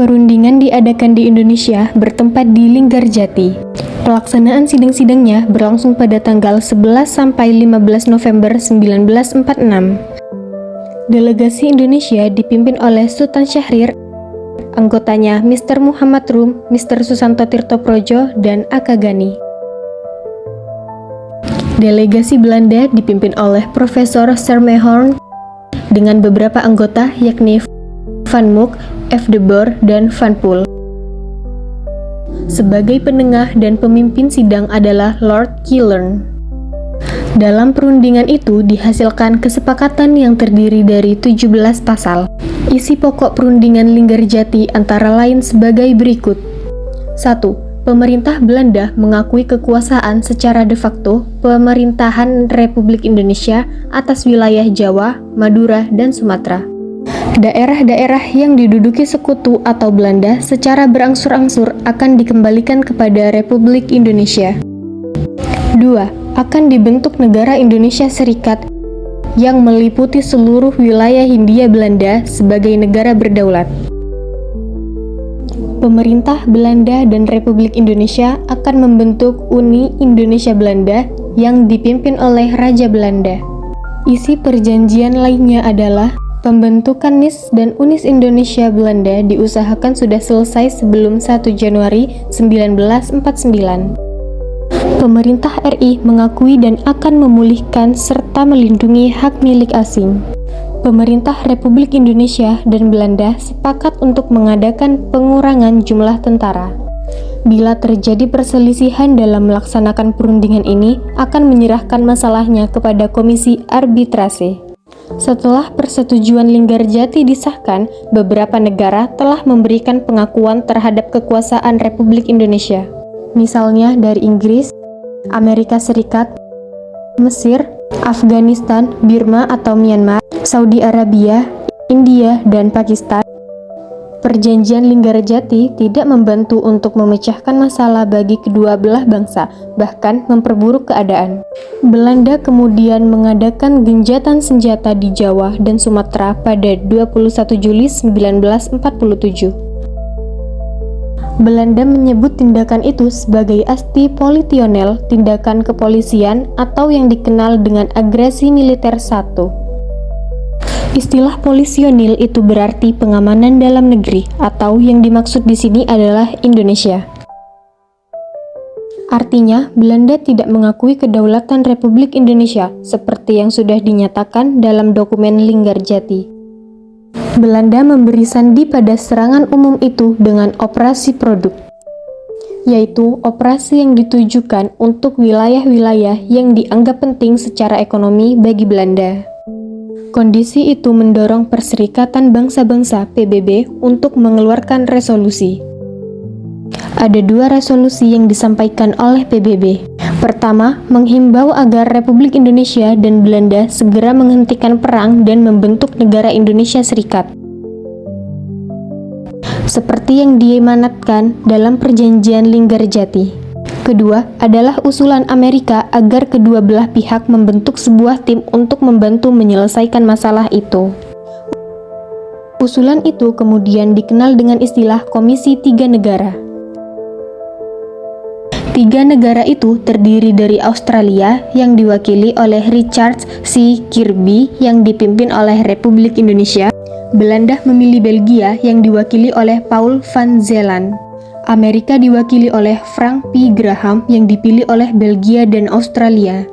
Perundingan diadakan di Indonesia bertempat di Linggarjati. Pelaksanaan sidang-sidangnya berlangsung pada tanggal 11 sampai 15 November 1946. Delegasi Indonesia dipimpin oleh Sultan Syahrir, anggotanya Mr. Muhammad Rum, Mr. Susanto Tirtoprojo, dan Aka Gani. Delegasi Belanda dipimpin oleh Profesor Sermehorn dengan beberapa anggota yakni Van Mook, F. de Boer, dan Van Poel. Sebagai penengah dan pemimpin sidang adalah Lord Killern. Dalam perundingan itu dihasilkan kesepakatan yang terdiri dari 17 pasal. Isi pokok perundingan Linggarjati antara lain sebagai berikut. 1. Pemerintah Belanda mengakui kekuasaan secara de facto pemerintahan Republik Indonesia atas wilayah Jawa, Madura, dan Sumatera. Daerah-daerah yang diduduki sekutu atau Belanda secara berangsur-angsur akan dikembalikan kepada Republik Indonesia. 2. Akan dibentuk negara Indonesia Serikat yang meliputi seluruh wilayah Hindia Belanda sebagai negara berdaulat. Pemerintah Belanda dan Republik Indonesia akan membentuk Uni Indonesia Belanda yang dipimpin oleh Raja Belanda. Isi perjanjian lainnya adalah pembentukan NIS dan UNIS Indonesia Belanda diusahakan sudah selesai sebelum 1 Januari 1949. Pemerintah RI mengakui dan akan memulihkan serta melindungi hak milik asing. Pemerintah Republik Indonesia dan Belanda sepakat untuk mengadakan pengurangan jumlah tentara. Bila terjadi perselisihan dalam melaksanakan perundingan ini, akan menyerahkan masalahnya kepada Komisi Arbitrase. Setelah persetujuan Linggarjati disahkan, beberapa negara telah memberikan pengakuan terhadap kekuasaan Republik Indonesia. Misalnya dari Inggris, Amerika Serikat, Mesir, Afghanistan, Burma atau Myanmar, Saudi Arabia, India, dan Pakistan. Perjanjian Linggarjati tidak membantu untuk memecahkan masalah bagi kedua belah bangsa, bahkan memperburuk keadaan. Belanda kemudian mengadakan gencatan senjata di Jawa dan Sumatera pada 21 Juli 1947. Belanda menyebut tindakan itu sebagai asti polisionel, tindakan kepolisian atau yang dikenal dengan agresi militer 1. Istilah polisionil itu berarti pengamanan dalam negeri, atau yang dimaksud di sini adalah Indonesia. Artinya, Belanda tidak mengakui kedaulatan Republik Indonesia seperti yang sudah dinyatakan dalam dokumen Linggarjati. Belanda memberi sandi pada serangan umum itu dengan operasi produk, yaitu operasi yang ditujukan untuk wilayah-wilayah yang dianggap penting secara ekonomi bagi Belanda. Kondisi itu mendorong Perserikatan Bangsa-Bangsa (PBB) untuk mengeluarkan resolusi. Ada 2 resolusi yang disampaikan oleh PBB. Pertama, menghimbau agar Republik Indonesia dan Belanda segera menghentikan perang dan membentuk negara Indonesia Serikat, seperti yang diamanatkan dalam Perjanjian Linggarjati. Kedua adalah usulan Amerika agar kedua belah pihak membentuk sebuah tim untuk membantu menyelesaikan masalah itu. Usulan itu kemudian dikenal dengan istilah Komisi 3 Negara. 3 negara itu terdiri dari Australia yang diwakili oleh Richard C. Kirby yang dipimpin oleh Republik Indonesia, Belanda memilih Belgia yang diwakili oleh Paul van Zeeland, Amerika diwakili oleh Frank P. Graham yang dipilih oleh Belgia dan Australia.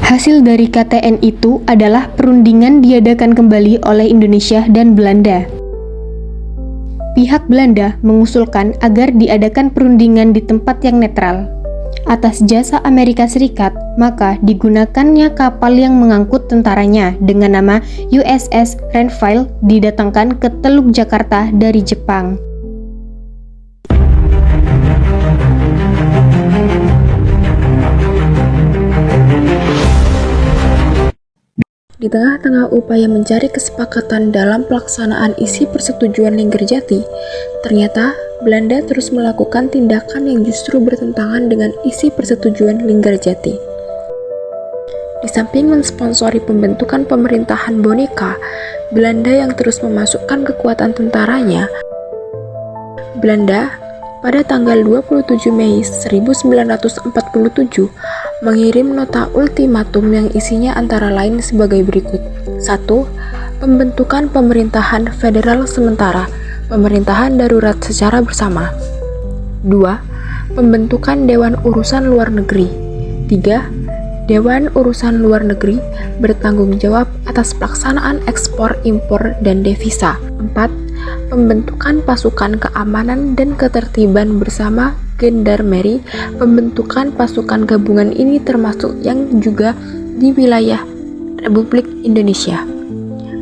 Hasil dari KTN itu adalah perundingan diadakan kembali oleh Indonesia dan Belanda. pihak Belanda mengusulkan agar diadakan perundingan di tempat yang netral. Atas jasa Amerika Serikat, maka digunakannya kapal yang mengangkut tentaranya dengan nama USS Renville didatangkan ke Teluk Jakarta dari Jepang. Di tengah-tengah upaya mencari kesepakatan dalam pelaksanaan isi persetujuan Linggarjati, ternyata Belanda terus melakukan tindakan yang justru bertentangan dengan isi persetujuan Linggarjati. Di samping mensponsori pembentukan pemerintahan boneka, Belanda yang terus memasukkan kekuatan tentaranya, Belanda pada tanggal 27 Mei 1947 mengirim nota ultimatum yang isinya antara lain sebagai berikut. 1. Pembentukan pemerintahan federal sementara, pemerintahan darurat secara bersama. 2. Pembentukan Dewan Urusan Luar Negeri. 3. Dewan Urusan Luar Negeri bertanggung jawab atas pelaksanaan ekspor, impor, dan devisa. 4. Pembentukan pasukan keamanan dan ketertiban bersama gendarmeri. Pembentukan pasukan gabungan ini termasuk yang juga di wilayah Republik Indonesia.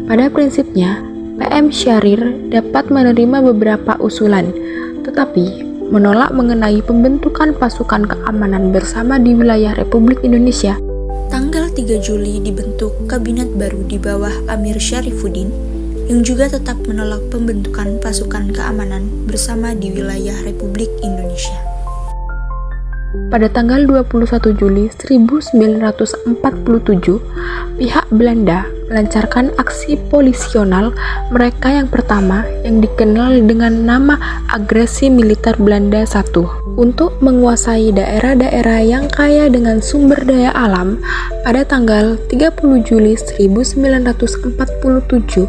Pada prinsipnya, PM Syahrir dapat menerima beberapa usulan, tetapi menolak mengenai pembentukan pasukan keamanan bersama di wilayah Republik Indonesia. Tanggal 3 Juli dibentuk kabinet baru di bawah Amir Syarifuddin yang juga tetap menolak pembentukan pasukan keamanan bersama di wilayah Republik Indonesia. Pada tanggal 21 Juli 1947, pihak Belanda melancarkan aksi polisional mereka yang pertama yang dikenal dengan nama Agresi Militer Belanda I. Untuk menguasai daerah-daerah yang kaya dengan sumber daya alam, pada tanggal 30 Juli 1947,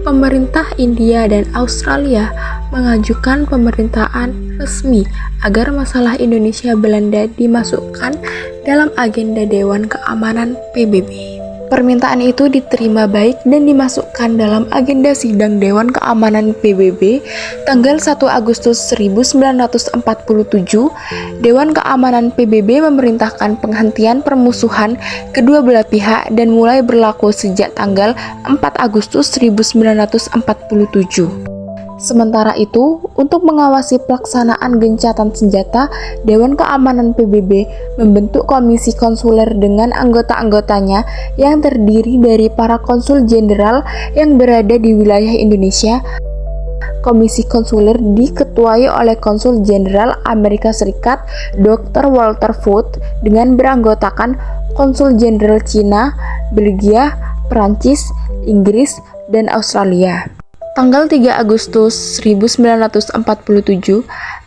pemerintah India dan Australia mengajukan pemerintahan resmi agar masalah Indonesia Belanda dimasukkan dalam agenda Dewan Keamanan PBB. Permintaan itu diterima baik dan dimasukkan dalam agenda sidang Dewan Keamanan PBB tanggal 1 Agustus 1947. Dewan Keamanan PBB memerintahkan penghentian permusuhan kedua belah pihak dan mulai berlaku sejak tanggal 4 Agustus 1947. Sementara itu, untuk mengawasi pelaksanaan gencatan senjata, Dewan Keamanan PBB membentuk komisi konsuler dengan anggota-anggotanya yang terdiri dari para konsul jenderal yang berada di wilayah Indonesia. Komisi konsuler diketuai oleh Konsul Jenderal Amerika Serikat Dr. Walter Foote dengan beranggotakan Konsul Jenderal Cina, Belgia, Perancis, Inggris, dan Australia. Tanggal 3 Agustus 1947,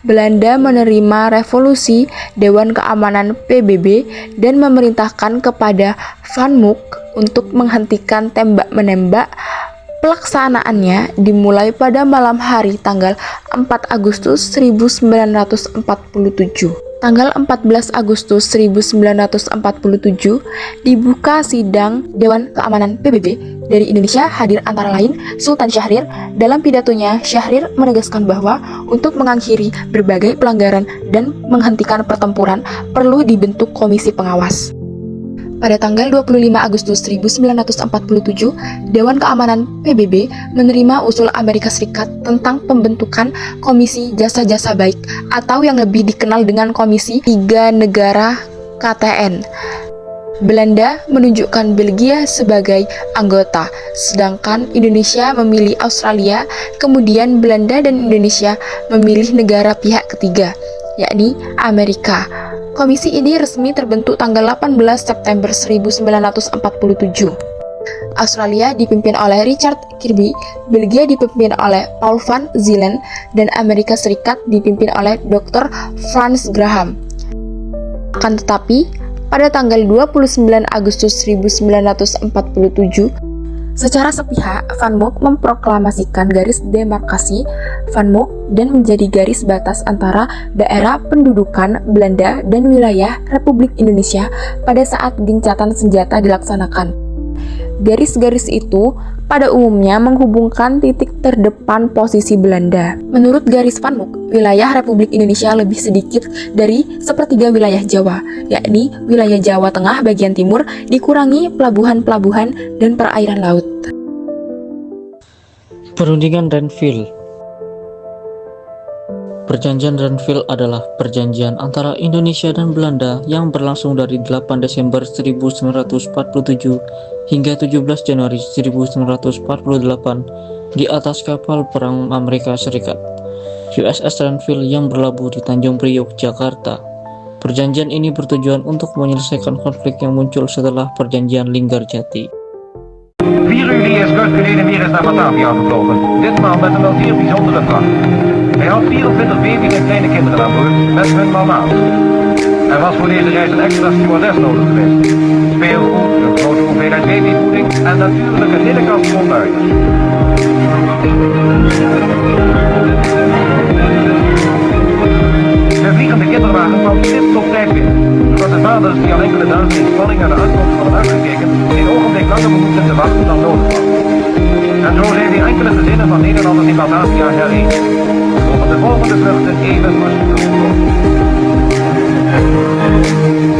Belanda menerima revolusi Dewan Keamanan PBB dan memerintahkan kepada Van Mook untuk menghentikan tembak-menembak. Pelaksanaannya dimulai pada malam hari tanggal 4 Agustus 1947. Tanggal 14 Agustus 1947 dibuka sidang Dewan Keamanan PBB. Dari Indonesia hadir antara lain Sultan Syahrir. Dalam pidatonya, Syahrir menegaskan bahwa untuk mengakhiri berbagai pelanggaran dan menghentikan pertempuran perlu dibentuk komisi pengawas. Pada tanggal 25 Agustus 1947, Dewan Keamanan PBB menerima usul Amerika Serikat tentang pembentukan Komisi Jasa-Jasa Baik atau yang lebih dikenal dengan Komisi Tiga Negara KTN. Belanda menunjukkan Belgia sebagai anggota, sedangkan Indonesia memilih Australia, kemudian Belanda dan Indonesia memilih negara pihak ketiga, yakni Amerika. Komisi ini resmi terbentuk tanggal 18 September 1947. Australia dipimpin oleh Richard Kirby, Belgia dipimpin oleh Paul van Zielen, dan Amerika Serikat dipimpin oleh Dr. Franz Graham. Akan tetapi, pada tanggal 29 Agustus 1947, secara sepihak, Van Mook memproklamasikan garis demarkasi Van Mook dan menjadi garis batas antara daerah pendudukan Belanda dan wilayah Republik Indonesia pada saat gencatan senjata dilaksanakan. Garis-garis itu pada umumnya menghubungkan titik terdepan posisi Belanda. Menurut garis Van Mook, wilayah Republik Indonesia lebih sedikit dari sepertiga wilayah Jawa, yakni wilayah Jawa Tengah bagian timur dikurangi pelabuhan-pelabuhan dan perairan laut. Perundingan Renville. Perjanjian Renville adalah perjanjian antara Indonesia dan Belanda yang berlangsung dari 8 Desember 1947 hingga 17 Januari 1948 di atas kapal perang Amerika Serikat USS Renville yang berlabuh di Tanjung Priok, Jakarta. Perjanjian ini bertujuan untuk menyelesaikan konflik yang muncul setelah perjanjian Linggarjati. 4 juli is Kurt geleden weer eens naar Batavia gevlogen. Ditmaal met een wel zeer bijzondere vracht. Hij had 24 baby's en kleine kinderen aan boord met hun mama's. Er was voor deze reis een extra stewardess nodig geweest. Speelgoed, een grote hoeveelheid babyvoeding en natuurlijk een hele kast vol buitjes. De vliegende kinderwagen kwam stipt op tijd binnen, zodat de vaders die al enkele dagen in spanning naar de aankomst hadden uitgekeken, geen ogenblik langer behoefden te wachten dan nodig was. En zo zijn weer enkele gezinnen van Nederlanders in Batavia herenigd. Mogen de volgende vluchten even voorspoedig worden.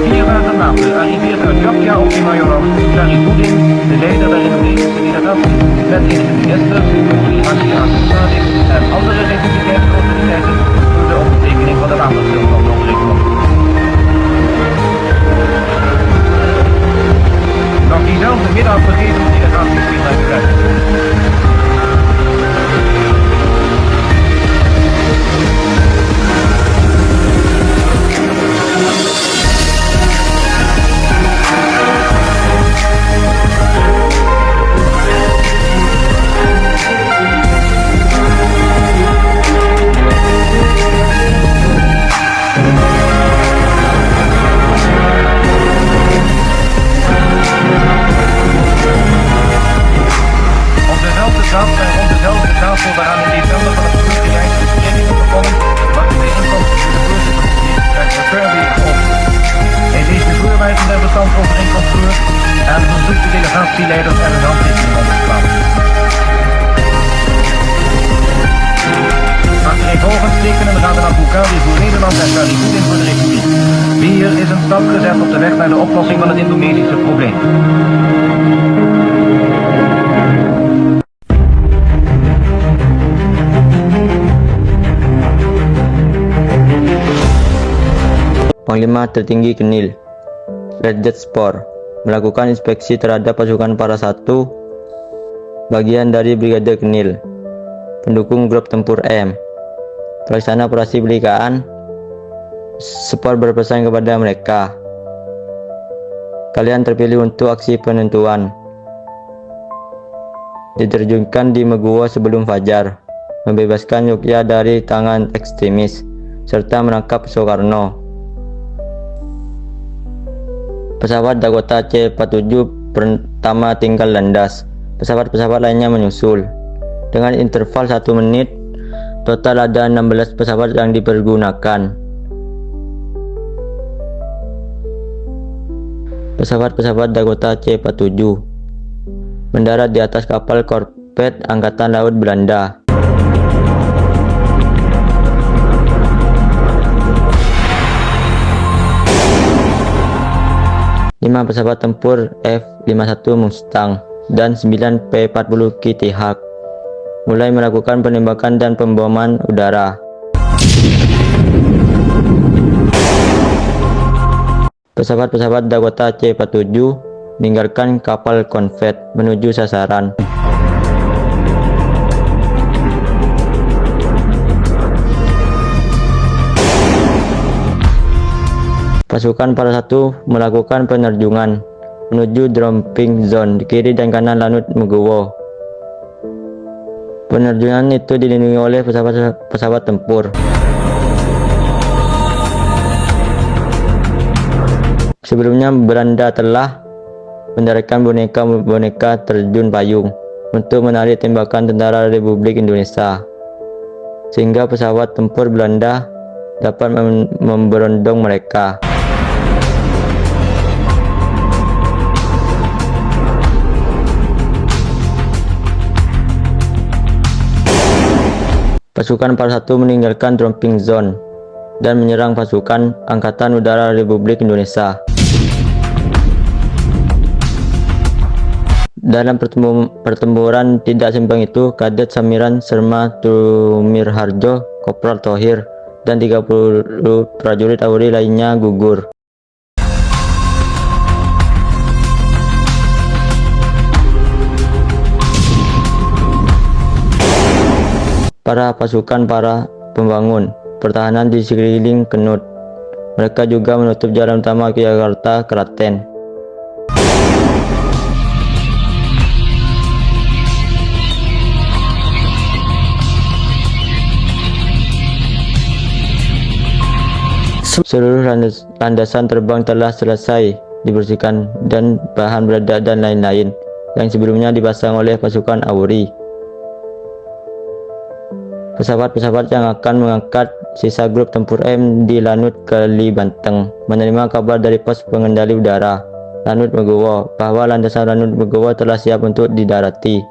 4 dagen later arriveert uit Jakja op die Majoros Thierry Goeding, de leider der Indonesische delegatie, met enige ministers, Haji Agus Sadik en andere republikeinse autoriteiten voor de ondertekening van de wapenstilstandsovereenkomst. Nog diezelfde middag begeven de delegaties weer naar Utrecht. En verzoekt de delegatieleiders er een handtekening onder te plaatsen. Achtereenvolgens tekenen Raden Abukali voor Nederland en Thierry Goeding voor de Republiek. Hier is een stap gezet op de weg naar de oplossing van het Indonesische probleem. Panglima Tertinggi Kenil, Letjet Spor, melakukan inspeksi terhadap pasukan para 1, bagian dari Brigade Kenil, pendukung grup tempur M. Pelaksana operasi belikaan, Spor berpesan kepada mereka, kalian terpilih untuk aksi penentuan. Diterjunkan di Meguwo sebelum fajar, membebaskan Yogya dari tangan ekstremis, serta menangkap Soekarno. Pesawat Dakota C-47 pertama tinggal landas, pesawat-pesawat lainnya menyusul. Dengan interval 1 menit, total ada 16 pesawat yang dipergunakan. Pesawat-pesawat Dakota C-47 mendarat di atas kapal korvet Angkatan Laut Belanda. Lima pesawat tempur F-51 Mustang dan 9 P-40 Kitty Hawk mulai melakukan penembakan dan pemboman udara. Pesawat-pesawat Dakota C-47 meninggalkan kapal konvet menuju sasaran. Pasukan para 1 melakukan penerjunan menuju dropping zone di kiri dan kanan Lanut Meguwo. Penerjunan itu dilindungi oleh pesawat tempur. Sebelumnya Belanda telah mendaratkan boneka-boneka terjun payung untuk menarik tembakan tentara Republik Indonesia, sehingga pesawat tempur Belanda dapat memberondong mereka. Pasukan Para Satu meninggalkan dropping zone dan menyerang pasukan Angkatan Udara Republik Indonesia. Dalam pertempuran tidak seimbang itu, Kadet Samiran Serma Tumirharjo, Kopral Thohir, dan 30 prajurit AURI lainnya gugur. Para pasukan para pembangun pertahanan di sekeliling Kenut. Mereka juga menutup jalan utama ke Jakarta Klaten. Seluruh landasan terbang telah selesai dibersihkan dan bahan peledak dan lain-lain yang sebelumnya dipasang oleh pasukan AURI. Pesawat-pesawat yang akan mengangkat sisa grup tempur M di Lanut Kali Banteng menerima kabar dari pos pengendali udara Lanut Megowo bahwa landasan Lanut Megowo telah siap untuk didarati.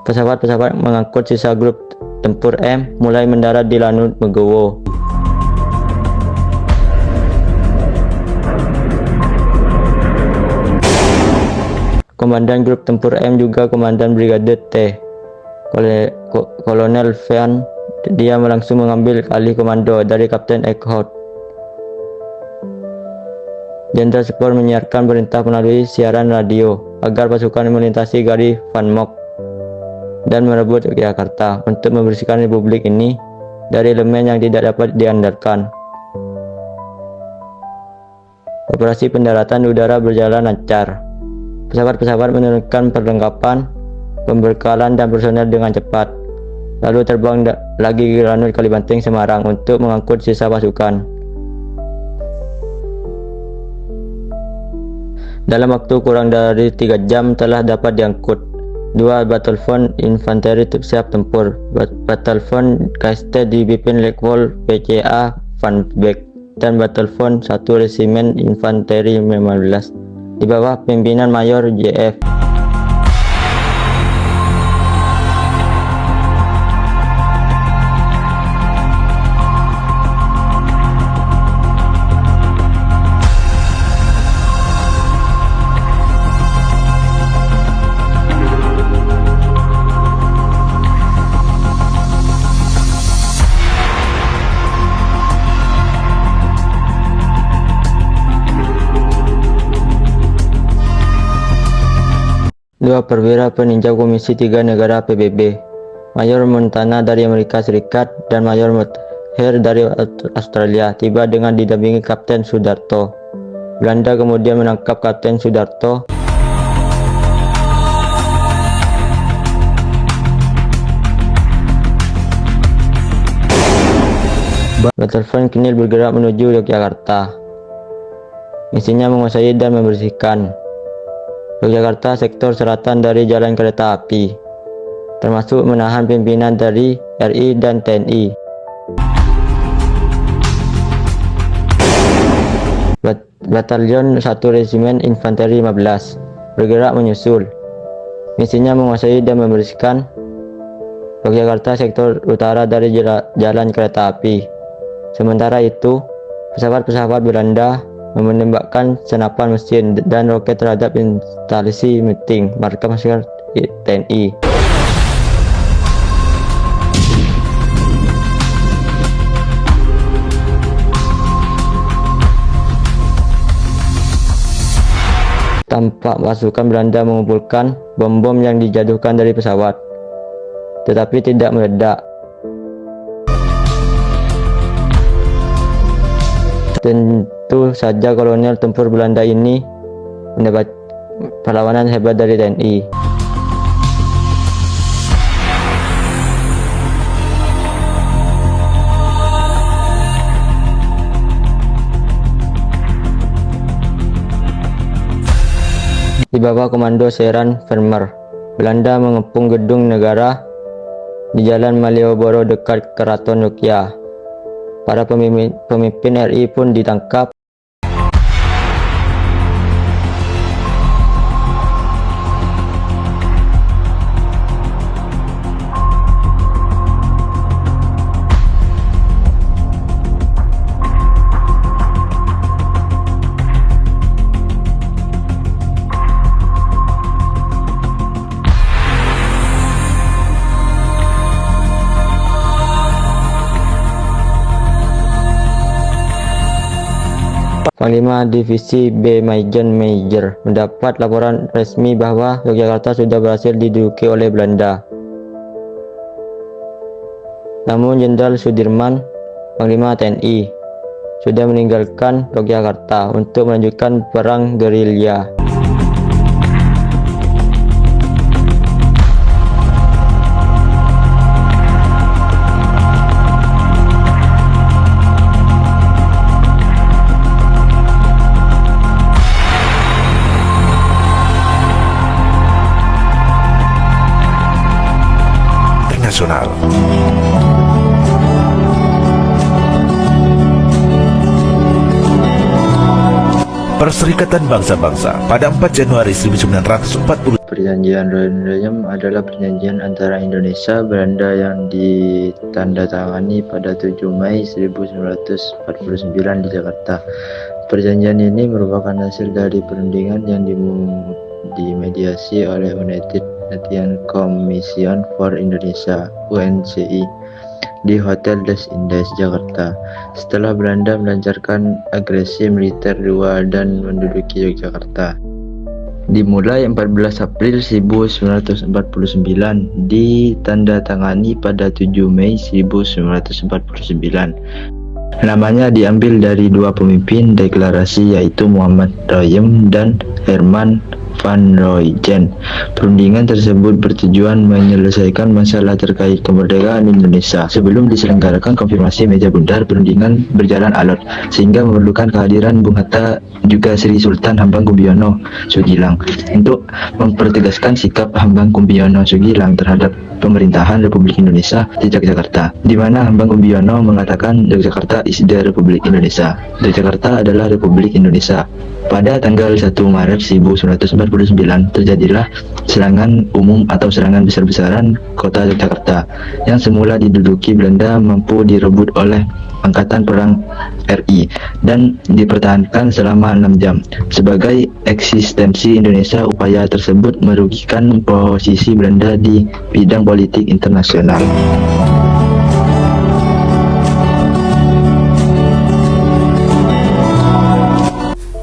Pesawat-pesawat mengangkut sisa grup tempur M mulai mendarat di Lanut Megowo. Komandan grup tempur M juga Komandan Brigade T, Kolonel Van, dia langsung mengambil alih komando dari Kapten Eckhout. Jenderal Spor menyiarkan perintah melalui siaran radio agar pasukan melintasi Gari Van Mok dan merebut Yogyakarta untuk membersihkan republik ini dari elemen yang tidak dapat diandalkan. Operasi pendaratan udara berjalan lancar. Pesawat-pesawat menurunkan perlengkapan, pembekalan dan personel dengan cepat, lalu terbang lagi ke Lanut Kalibanteng Semarang untuk mengangkut sisa pasukan. Dalam waktu kurang dari 3 jam telah dapat diangkut 2 Batalfon Infanteri siap tempur. Batalfon KST dipimpin Letkol PCA Van Beek dan Batalfon 1 Resimen Infanteri 15 di bawah pimpinan Mayor JF. Dua perwira peninjau Komisi 3 Negara PBB, Mayor Montana dari Amerika Serikat dan Mayor Motheer dari Australia, tiba dengan didampingi Kapten Sudarto. Belanda kemudian menangkap Kapten Sudarto. Batalfon Kinil bergerak menuju Yogyakarta. Misinya menguasai dan membersihkan Yogyakarta sektor selatan dari jalan kereta api, termasuk menahan pimpinan dari RI dan TNI. Batalion 1 Resimen Infanteri 15 bergerak menyusul. Misinya menguasai dan membersihkan Yogyakarta sektor utara dari jalan kereta api. Sementara itu, pesawat-pesawat Belanda menembakkan senapan mesin dan roket terhadap instalasi meeting markas pasukan TNI. Tampak pasukan Belanda mengumpulkan bom-bom yang dijatuhkan dari pesawat, tetapi tidak meledak. Tentu saja kolonel tempur Belanda ini mendapat perlawanan hebat dari TNI. Di bawah komando Seran Vermeer, Belanda mengepung gedung negara di Jalan Malioboro dekat Keraton Yogyakarta. Para pemimpin RI pun ditangkap. Panglima Divisi B Majen Major mendapat laporan resmi bahwa Yogyakarta sudah berhasil diduduki oleh Belanda. Namun Jenderal Sudirman, Panglima TNI, sudah meninggalkan Yogyakarta untuk melanjutkan perang gerilya. Internasional. Perserikatan Bangsa-Bangsa pada 4 Januari 1940. Perjanjian Rotterdam adalah perjanjian antara Indonesia dan Belanda yang ditandatangani pada 7 Mei 1949 di Jakarta. Perjanjian ini merupakan hasil dari perundingan yang dimediasi oleh United Nations Commission for Indonesia (UNCI) di Hotel des Indes, Jakarta, setelah Belanda melancarkan agresi militer luar dan menduduki Yogyakarta. Dimulai 14 April 1949, ditandatangani pada 7 Mei 1949. Namanya diambil dari dua pemimpin deklarasi, yaitu Muhammad Royem dan Herman van Royjen. Perundingan tersebut bertujuan menyelesaikan masalah terkait kemerdekaan Indonesia. Sebelum diselenggarakan konfirmasi meja bundar, perundingan berjalan alot sehingga memerlukan kehadiran Bung Hatta juga Sri Sultan Hamengkubuwono Sugilang untuk mempertegaskan sikap Hamengkubuwono Sugilang terhadap pemerintahan Republik Indonesia di Yogyakarta, di mana Hamengkubuwono mengatakan Yogyakarta is the Republik Indonesia. Yogyakarta adalah Republik Indonesia. Pada tanggal 1 Maret 1949 terjadilah serangan umum atau serangan besar-besaran kota Yogyakarta yang semula diduduki Belanda mampu direbut oleh Angkatan Perang RI dan dipertahankan selama 6 jam. Sebagai eksistensi Indonesia, upaya tersebut merugikan posisi Belanda di bidang politik internasional.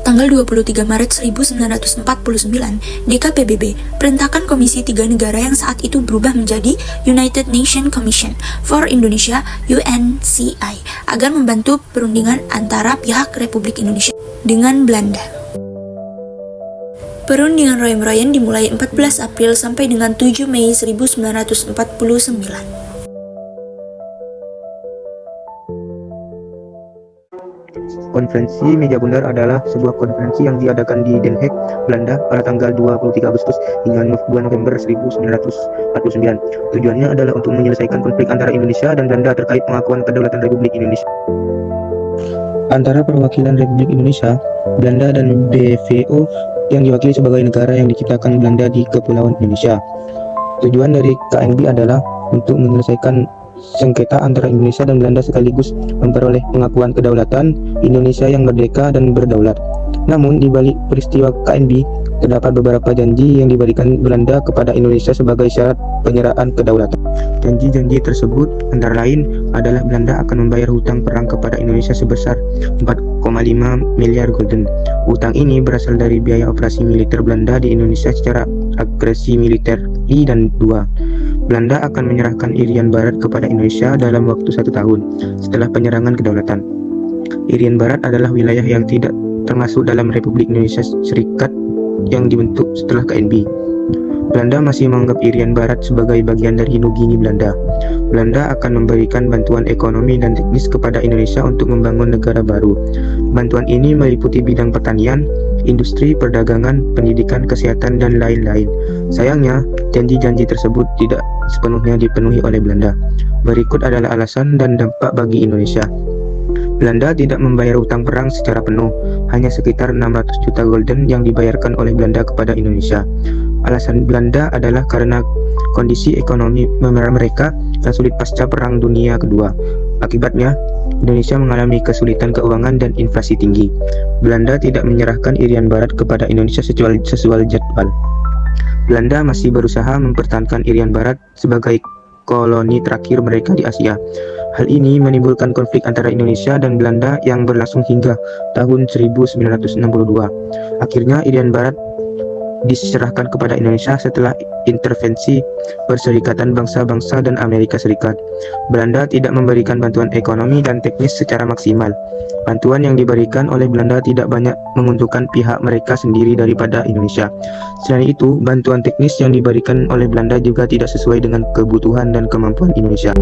Tanggal 23 Maret 1949, DKPBB perintahkan Komisi 3 negara yang saat itu berubah menjadi United Nations Commission for Indonesia (UNCI) agar membantu perundingan antara pihak Republik Indonesia dengan Belanda. Perundingan Royem-Royen dimulai 14 April sampai dengan 7 Mei 1949. Konferensi Meja Bundar adalah sebuah konferensi yang diadakan di Den Haag, Belanda pada tanggal 23 Agustus hingga 2 November 1949. Tujuannya adalah untuk menyelesaikan konflik antara Indonesia dan Belanda terkait pengakuan kedaulatan Republik Indonesia. Antara perwakilan Republik Indonesia, Belanda dan BVO yang diwakili sebagai negara yang diciptakan Belanda di Kepulauan Indonesia. Tujuan dari KNB adalah untuk menyelesaikan sengketa antara Indonesia dan Belanda sekaligus memperoleh pengakuan kedaulatan Indonesia yang merdeka dan berdaulat. Namun di balik peristiwa KNB terdapat beberapa janji yang diberikan Belanda kepada Indonesia sebagai syarat penyerahan kedaulatan. Janji-janji tersebut antara lain adalah Belanda akan membayar hutang perang kepada Indonesia sebesar 4,5 miliar gulden. Hutang ini berasal dari biaya operasi militer Belanda di Indonesia secara agresi militer I dan II. Belanda akan menyerahkan Irian Barat kepada Indonesia dalam waktu 1 tahun setelah penyerangan kedaulatan. Irian Barat adalah wilayah yang tidak termasuk dalam Republik Indonesia Serikat yang dibentuk setelah KNB. Belanda masih menganggap Irian Barat sebagai bagian dari Nugini Belanda. Belanda akan memberikan bantuan ekonomi dan teknis kepada Indonesia untuk membangun negara baru. Bantuan ini meliputi bidang pertanian, industri, perdagangan, pendidikan, kesehatan, dan lain-lain. Sayangnya, janji-janji tersebut tidak sepenuhnya dipenuhi oleh Belanda. Berikut adalah alasan dan dampak bagi Indonesia. Belanda tidak membayar utang perang secara penuh, hanya sekitar 600 juta gulden yang dibayarkan oleh Belanda kepada Indonesia. Alasan Belanda adalah karena kondisi ekonomi mereka yang sulit pasca Perang Dunia Kedua. Akibatnya, Indonesia mengalami kesulitan keuangan dan inflasi tinggi. Belanda tidak menyerahkan Irian Barat kepada Indonesia sesuai jadwal. Belanda masih berusaha mempertahankan Irian Barat sebagai koloni terakhir mereka di Asia. Hal ini menimbulkan konflik antara Indonesia dan Belanda yang berlangsung hingga tahun 1962. Akhirnya Irian Barat diserahkan kepada Indonesia setelah intervensi Perserikatan Bangsa-Bangsa dan Amerika Serikat. Belanda tidak memberikan bantuan ekonomi dan teknis secara maksimal. Bantuan yang diberikan oleh Belanda tidak banyak menguntungkan pihak mereka sendiri daripada Indonesia. Selain itu, bantuan teknis yang diberikan oleh Belanda juga tidak sesuai dengan kebutuhan dan kemampuan Indonesia.